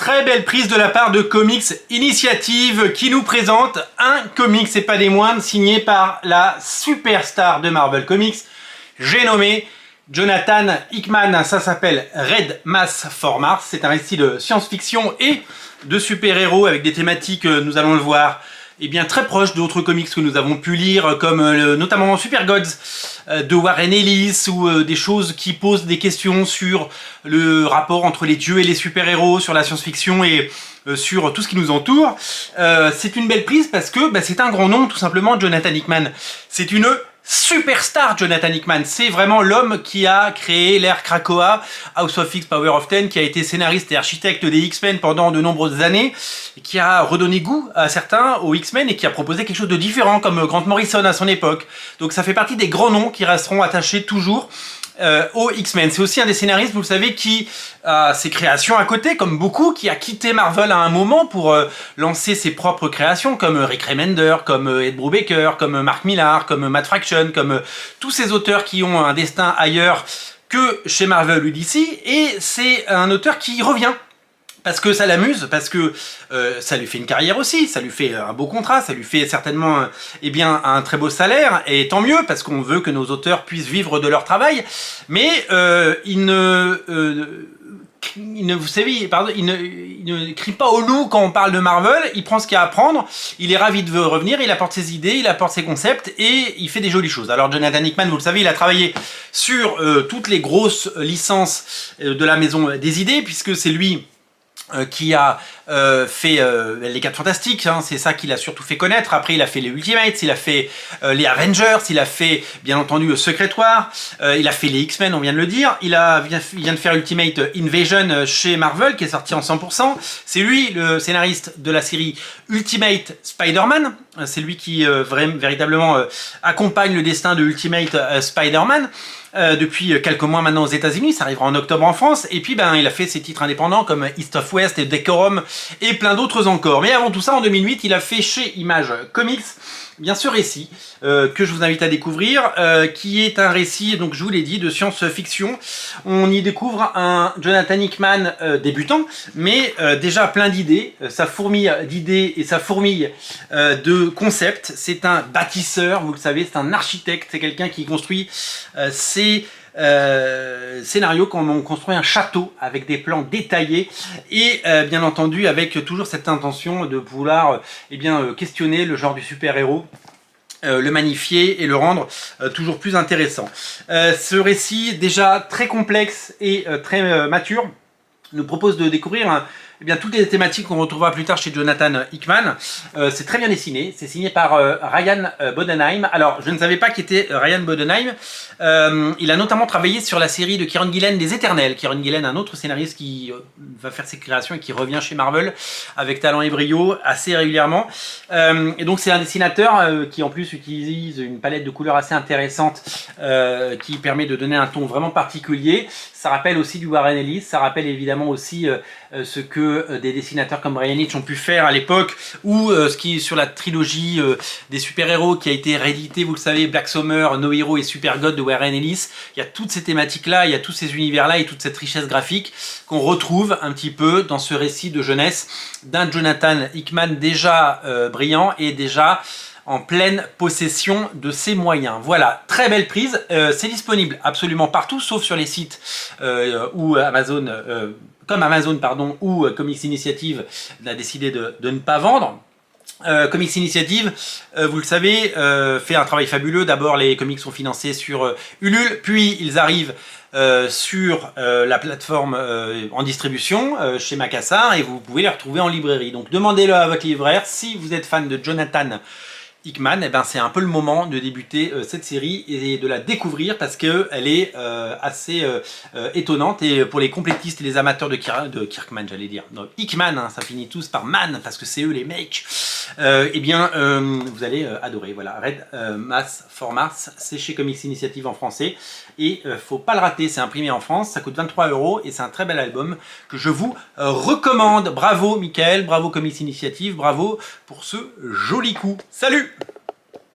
Très belle prise de la part de Comics Initiative qui nous présente un comics, et pas des moindres, signé par la superstar de Marvel Comics, j'ai nommé Jonathan Hickman. Ça s'appelle Red Mass for Mars. C'est un récit de science-fiction et de super-héros avec des thématiques, nous allons le voir, et bien très proches d'autres comics que nous avons pu lire, comme notamment Super Gods de Warren Ellis, ou des choses qui posent des questions sur le rapport entre les dieux et les super-héros, sur la science-fiction et sur tout ce qui nous entoure. C'est une belle prise parce que c'est un grand nom, tout simplement. Jonathan Hickman, c'est une superstar. Jonathan Hickman, c'est vraiment l'homme qui a créé l'ère Krakoa, House of X, Power of Ten, qui a été scénariste et architecte des X-Men pendant de nombreuses années, et qui a redonné goût à certains aux X-Men et qui a proposé quelque chose de différent, comme Grant Morrison à son époque. Donc ça fait partie des grands noms qui resteront attachés toujours aux X-Men. C'est aussi un des scénaristes, vous le savez, qui a ses créations à côté, comme beaucoup, qui a quitté Marvel à un moment pour lancer ses propres créations, comme Rick Remender, comme Ed Brubaker, comme Mark Millar, comme Matt Fraction, comme tous ces auteurs qui ont un destin ailleurs que chez Marvel ou DC. Et c'est un auteur qui revient parce que ça l'amuse, parce que ça lui fait une carrière aussi, ça lui fait un beau contrat, ça lui fait certainement un très beau salaire, et tant mieux, parce qu'on veut que nos auteurs puissent vivre de leur travail, mais il ne crie pas au loup quand on parle de Marvel. Il prend ce qu'il y a à prendre, il est ravi de revenir, il apporte ses idées, il apporte ses concepts, et il fait des jolies choses. Alors Jonathan Hickman, vous le savez, il a travaillé sur toutes les grosses licences de la maison des idées, puisque c'est lui qui a fait les 4 Fantastiques, hein, c'est ça qu'il a surtout fait connaître. Après il a fait les Ultimates, il a fait les Avengers, il a fait bien entendu Secret War, il a fait les X-Men, on vient de le dire, il vient de faire Ultimate Invasion chez Marvel qui est sorti en 100%, c'est lui le scénariste de la série Ultimate Spider-Man, c'est lui qui véritablement accompagne le destin de Ultimate Spider-Man depuis quelques mois maintenant aux États-Unis, ça arrivera en octobre en France, et puis il a fait ses titres indépendants comme East of West et Decorum et plein d'autres encore. Mais avant tout ça, en 2008, il a fait chez Image Comics bien ce récit que je vous invite à découvrir, qui est un récit, donc je vous l'ai dit, de science-fiction. On y découvre un Jonathan Hickman débutant, mais déjà plein d'idées. Ça fourmille d'idées et ça fourmille de concepts. C'est un bâtisseur, vous le savez, c'est un architecte, c'est quelqu'un qui construit ses scénario comme on construit un château avec des plans détaillés et bien entendu avec toujours cette intention de vouloir questionner le genre du super-héros, le magnifier et le rendre toujours plus intéressant. Ce récit déjà très complexe et très mature nous propose de découvrir toutes les thématiques qu'on retrouvera plus tard chez Jonathan Hickman. C'est très bien dessiné, c'est signé par Ryan Bodenheim. Alors, je ne savais pas qui était Ryan Bodenheim. Il a notamment travaillé sur la série de Kieron Gillen, Les Éternels. Kieron Gillen, un autre scénariste qui va faire ses créations et qui revient chez Marvel avec talent et brio assez régulièrement. Et donc, c'est un dessinateur qui en plus utilise une palette de couleurs assez intéressante qui permet de donner un ton vraiment particulier. Ça rappelle aussi du Warren Ellis, ça rappelle évidemment aussi ce que des dessinateurs comme Brian Hitch ont pu faire à l'époque, ou ce qui est sur la trilogie des super-héros qui a été réédité, vous le savez, Black Summer, No Hero et Super God de Warren Ellis. Il y a toutes ces thématiques-là, il y a tous ces univers-là et toute cette richesse graphique qu'on retrouve un petit peu dans ce récit de jeunesse d'un Jonathan Hickman déjà brillant et déjà en pleine possession de ses moyens. Voilà, très belle prise. C'est disponible absolument partout, sauf sur les sites où Amazon, ou Comics Initiative a décidé de ne pas vendre. Comics Initiative, vous le savez, fait un travail fabuleux. D'abord, les comics sont financés sur Ulule, puis ils arrivent sur la plateforme en distribution chez Macassar, et vous pouvez les retrouver en librairie. Donc demandez-le à votre libraire. Si vous êtes fan de Jonathan Hickman, c'est un peu le moment de débuter cette série et de la découvrir parce qu'elle est assez étonnante, et pour les complétistes et les amateurs de Kirkman, j'allais dire, non, Hickman, ça finit tous par man parce que c'est eux les mecs, vous allez adorer. Voilà, Red Mass for Mars, c'est chez Comics Initiative en français, et faut pas le rater, c'est imprimé en France, ça coûte 23 € et c'est un très bel album que je vous recommande. Bravo Michael, bravo Comics Initiative, bravo pour ce joli coup. Salut!